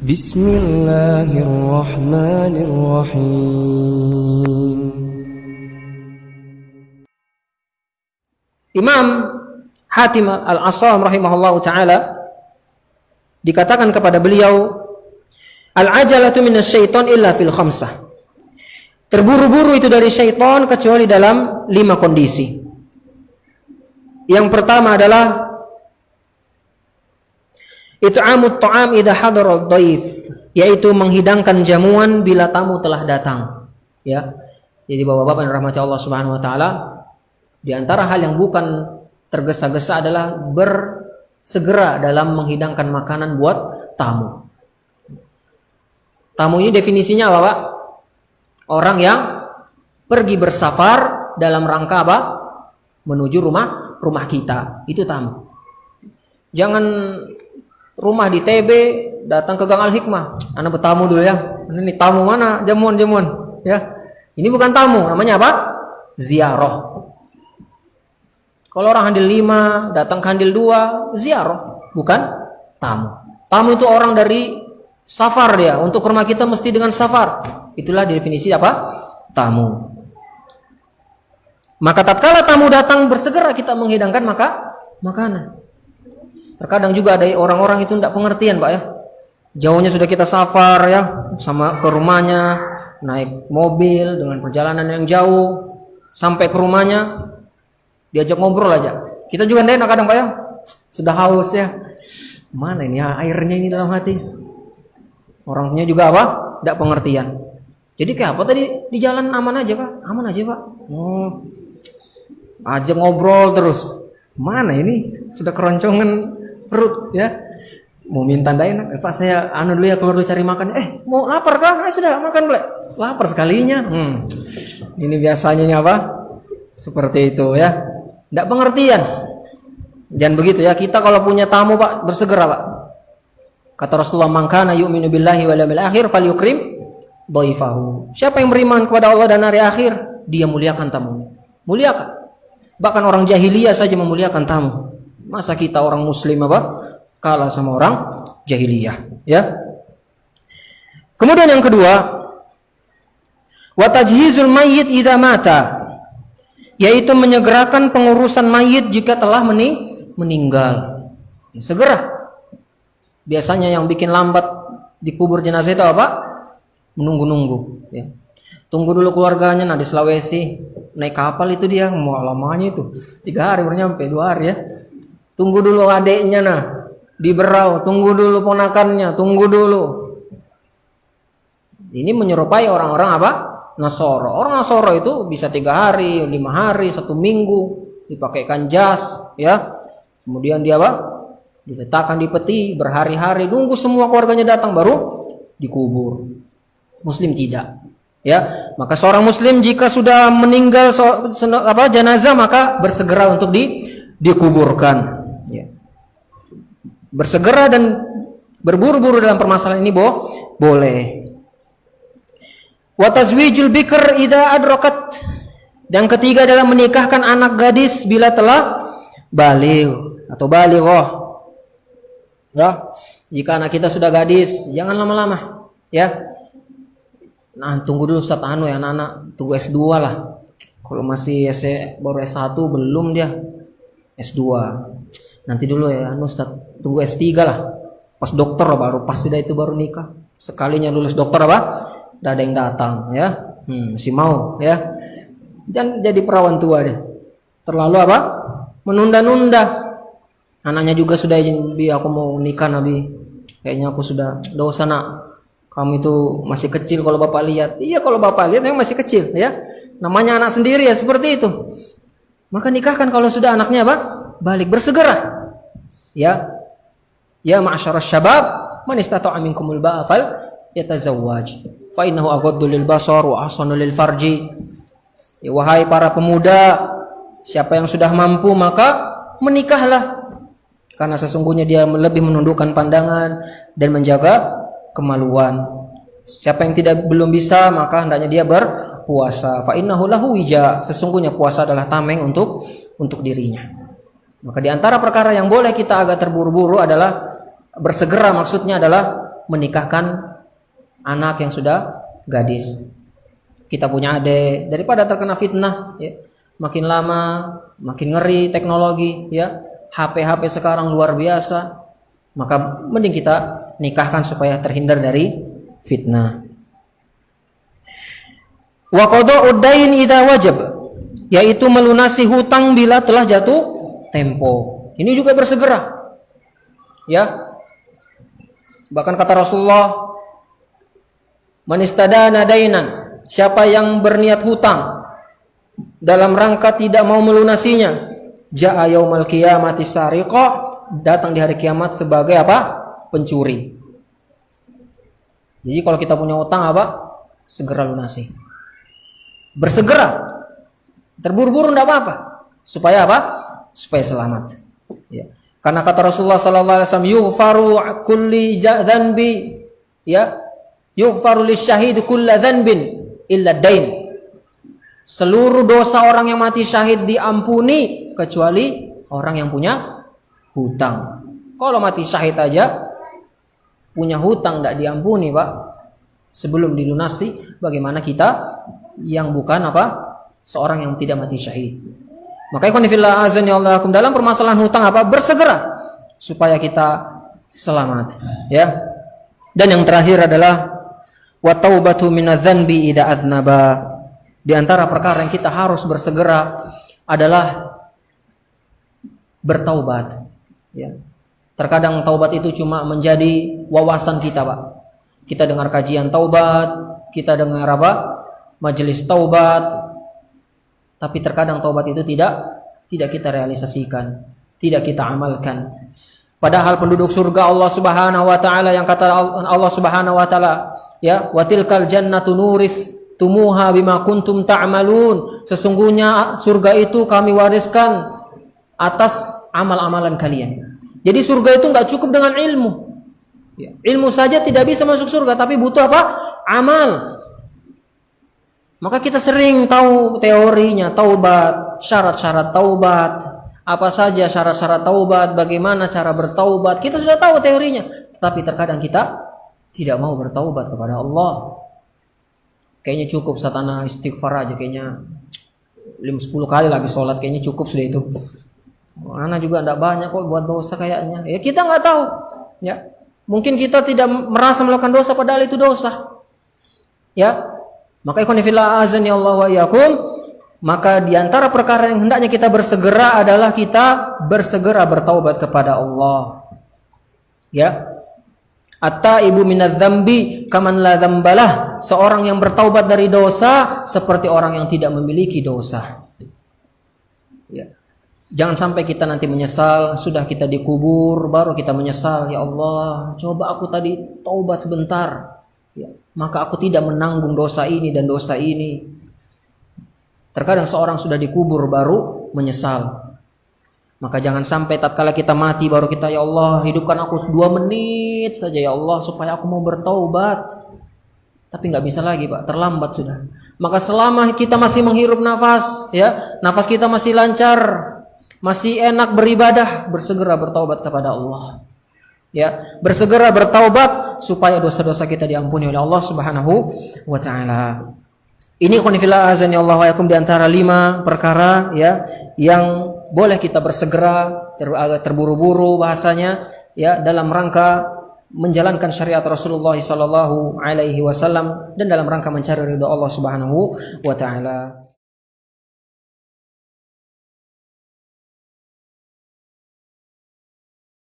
Bismillahirrahmanirrahim. Imam Hatim Al-Assam rahimahullahu ta'ala dikatakan kepada beliau, al-ajalatu minasyaiton illa fil khamsah. Terburu-buru itu dari syaitan kecuali dalam 5 kondisi. Yang pertama adalah it'amut ta'am idza hadara dhaif, yaitu menghidangkan jamuan bila tamu telah datang. Ya. Jadi Bapak-bapak yang dirahmati Allah Subhanahu wa taala, di antara hal yang bukan tergesa-gesa adalah bersegera dalam menghidangkan makanan buat tamu. Tamu ini definisinya apa, Pak? Orang yang pergi bersafar dalam rangka apa? Menuju rumah kita. Itu tamu. Jangan rumah di TB datang ke Gang Al Hikmah. Ana bertamu dulu ya. Ini tamu mana? Jamuan ya. Ini bukan tamu, namanya apa? Ziarah. Kalau orang handil 5 datang ke handil 2, ziarah, bukan tamu. Tamu itu orang dari safar dia. Untuk rumah kita mesti dengan safar. Itulah definisi apa? Tamu. Maka tatkala tamu datang bersegera kita menghidangkan makanan. Terkadang juga ada orang-orang itu tidak pengertian, Pak ya. Jauhnya sudah kita safar ya, sama ke rumahnya, naik mobil dengan perjalanan yang jauh, sampai ke rumahnya diajak ngobrol aja. Kita juga enak kadang, Pak ya. Sudah haus ya. Mana ini airnya ini dalam hati? Orangnya juga apa? Tidak pengertian. Jadi kayak apa tadi di jalan aman aja Kak? Aman aja Pak. Ajak ngobrol terus. Mana ini sudah keroncongan perut ya, mau minta ndak enak, Pak saya dulu ya keluar dulu cari makan, mau lapar kah? Sudah makan boleh, lapar sekalinya. Ini biasanya apa? Seperti itu ya, ndak pengertian. Jangan begitu ya, kita kalau punya tamu Pak bersegera Pak. Kata Rasulullah, man kana yu'minu billahi wal yawmil akhir falyukrim dhaifahu. Siapa yang beriman kepada Allah dan hari akhir, dia muliakan tamunya. Muliakan. Bahkan orang jahiliyah saja memuliakan tamu. Masa kita orang muslim apa kalah sama orang jahiliyah ya. Kemudian yang kedua, wa tajhizul mayyit idza mata, yaitu menyegerakan pengurusan mayit jika telah meninggal. Segera. Biasanya yang bikin lambat dikubur jenazah itu apa? Menunggu-nunggu ya. Tunggu dulu keluarganya, di Sulawesi naik kapal itu dia mau lamanya itu 3 hari baru nyampe, 2 hari ya. Tunggu dulu adeknya di Berau, tunggu dulu ponakannya, tunggu dulu. Ini menyerupai orang-orang apa? Nasoro. Orang Nasoro itu bisa 3 hari, 5 hari, 1 minggu dipakaikan jas, ya. Kemudian dia apa? Diletakkan di peti berhari-hari, nunggu semua keluarganya datang baru dikubur. Muslim tidak. Ya, maka seorang muslim jika sudah meninggal jenazah maka bersegera untuk dikuburkan. Ya. Bersegera dan berburu-buru dalam permasalahan ini boleh. Wa tazwijul bikr idza adrakat. Dan ketiga adalah menikahkan anak gadis bila telah baligh atau balighah. Ya, jika anak kita sudah gadis, jangan lama-lama, ya. Tunggu dulu Ustaz ya, anak-anak tunggu S2 lah. Kalau masih baru S1 belum dia S2. Nanti dulu ya Ustaz, tunggu S3 lah. Pas dokter baru pasti dah itu baru nikah. Sekalinya lulus dokter apa? Udah ada yang datang ya. Masih mau ya. Jangan jadi perawan tua deh. Terlalu apa? Menunda-nunda. Anaknya juga sudah izin, Bi aku mau nikah Nabi. Kayaknya aku sudah dosa nak. Kamu itu masih kecil kalau Bapak lihat. Iya kalau Bapak lihat memang masih kecil ya. Namanya anak sendiri ya seperti itu. Maka nikahkan kalau sudah anaknya apa? Balik, bersegera. Ya. Ya ma'syarasy syabab, man istata'a minkumul ba'a fal yatazawwaj. Fa innahu aghaddu lil basar wa ahsanu lil farji. Ya, wahai para pemuda, siapa yang sudah mampu maka menikahlah. Karena sesungguhnya dia lebih menundukkan pandangan dan menjaga kemaluan. Siapa yang belum bisa maka hendaknya dia berpuasa. Fa innahu lahu wija. Sesungguhnya puasa adalah tameng untuk dirinya. Maka di antara perkara yang boleh kita agak terburu-buru adalah bersegera, maksudnya adalah menikahkan anak yang sudah gadis. Kita punya adik, daripada terkena fitnah, ya. Makin lama makin ngeri teknologi, ya. HP sekarang luar biasa. Maka mending kita nikahkan supaya terhindar dari fitnah. Wa qada'ud dain idza wajib, yaitu melunasi hutang bila telah jatuh tempo. Ini juga bersegera. Ya. Bahkan kata Rasulullah, man istadana dainan, siapa yang berniat hutang dalam rangka tidak mau melunasinya, jaa yaumal qiyamati sariqa, datang di hari kiamat sebagai apa? Pencuri. Jadi kalau kita punya hutang apa? Segera lunasi. Bersegera. Terburu-buru enggak apa-apa. Supaya apa? Supaya selamat. Ya. Karena kata Rasulullah sallallahu alaihi wasallam, yughfaru kulli dzanbi, ya. Yughfaru lisyahid kullu dzanbin illa dain. Seluruh dosa orang yang mati syahid diampuni kecuali orang yang punya hutang. Kalau mati syahid aja punya hutang tidak diampuni, Pak. Sebelum dilunasi, bagaimana kita yang bukan apa? Seorang yang tidak mati syahid. Maka ikhwan fillah azani Allahakum, dalam permasalahan hutang apa? Bersegera supaya kita selamat, ya. Dan yang terakhir adalah wa taubatu minadz-dzanbi idza adznaba. Di antara perkara yang kita harus bersegera adalah bertaubat, ya. Terkadang taubat itu cuma menjadi wawasan kita, Pak. Kita dengar kajian taubat, kita dengar apa? Majelis taubat, tapi terkadang taubat itu tidak kita realisasikan, tidak kita amalkan. Padahal penduduk surga Allah Subhanahu wa taala, yang kata Allah Subhanahu wa taala, ya, wa tilkal jannatu nuris tumuha bima kuntum ta'malun. Sesungguhnya surga itu kami wariskan atas amal-amalan kalian. Jadi surga itu enggak cukup dengan ilmu. Ya, ilmu saja tidak bisa masuk surga, tapi butuh apa? Amal. Maka kita sering tahu teorinya taubat, syarat-syarat taubat, apa saja syarat-syarat taubat, bagaimana cara bertaubat. Kita sudah tahu teorinya, tapi terkadang kita tidak mau bertaubat kepada Allah. Kayaknya cukup satana istighfar aja, kayaknya 5-10 kali lah habis sholat, kayaknya cukup sudah itu. Ana juga enggak banyak kok buat dosa kayaknya. Ya kita enggak tahu, ya. Mungkin kita tidak merasa melakukan dosa padahal itu dosa. Ya. Maka ikhwan fillah azani Allah wa iyyakum, maka di antara perkara yang hendaknya kita bersegera adalah kita bersegera bertaubat kepada Allah. Ya. At-taibu minadz-dzambi kaman la dzambalah. Seorang yang bertaubat dari dosa seperti orang yang tidak memiliki dosa. Ya. Jangan sampai kita nanti menyesal, sudah kita dikubur baru kita menyesal, ya Allah, coba aku tadi taubat sebentar. Ya, maka aku tidak menanggung dosa ini dan dosa ini. Terkadang seorang sudah dikubur baru menyesal. Maka jangan sampai tatkala kita mati baru kita, ya Allah, hidupkan aku 2 menit saja ya Allah supaya aku mau bertaubat. Tapi nggak bisa lagi, Pak, terlambat sudah. Maka selama kita masih menghirup nafas, ya, nafas kita masih lancar, masih enak beribadah, bersegera bertaubat kepada Allah. Ya, bersegera bertaubat supaya dosa-dosa kita diampuni oleh Allah Subhanahu wa taala. Ini khonifillah azani Allah wa yakum, di antara 5 perkara, ya, yang boleh kita bersegera, agak terburu-buru bahasanya, ya, dalam rangka menjalankan syariat Rasulullah sallallahu alaihi wasallam dan dalam rangka mencari ridha Allah Subhanahu wa taala.